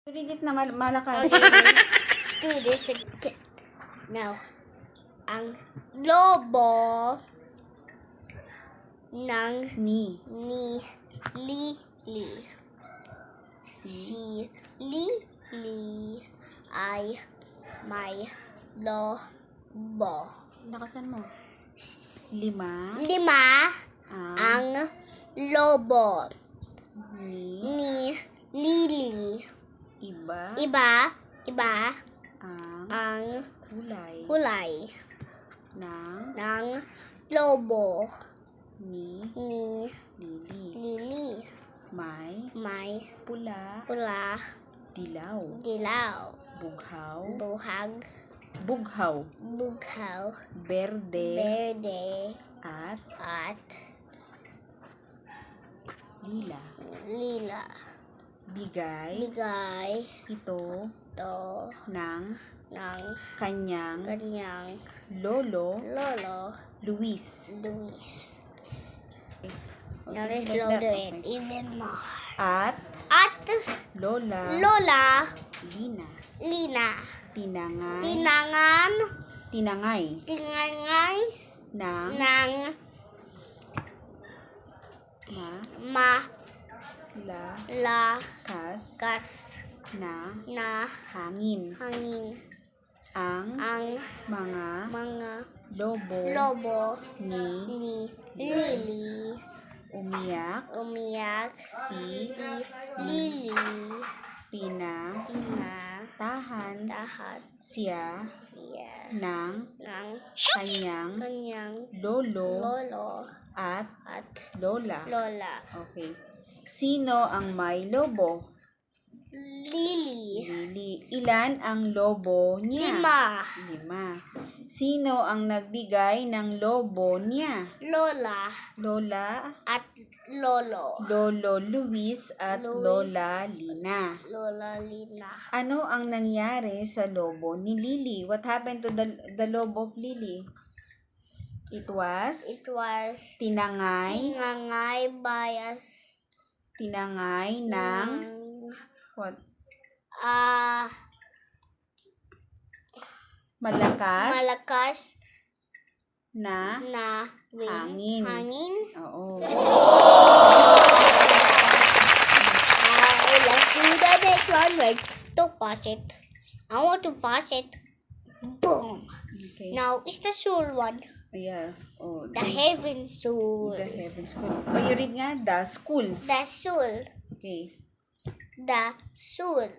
Read it na malakas. Do this again. Now, ang lobo ng Ni. Lili. Si Lili ay may lobo. Lakasan mo. 5. 5 ang lobo Ni. ni Lili. Iba. Ang Kulay. ng lobo Ni. ni Lili. May Pula. dilaw, Bughaw. Berde. At lila. Bigay. Ito ng kanyang lolo Luis. Now let's load it even more. At Lola Lina. Tinangay ng malakas na hangin. Ang mga lobo ni Lili. umiyak si Lili. pinatahan siya ng kanyang lolo at lola. Okay. Sino ang may lobo? Lili. Ilan ang lobo niya? 5. 5. Sino ang nagbigay ng lobo niya? Lola at lolo. Lolo Luis at Lola Lina. Ano ang nangyari sa lobo ni Lili? What happened to the lobo of Lili? It was tinangay ng what? Malakas na hangin. Oo. Let's do the next one. Wait, to pass it. I want to pass it. Boom. Okay. Now it's the soul one. Yeah. Oh, The heaven soul. The heaven school. Oh, you read nga, the school. The soul. Okay. The soul.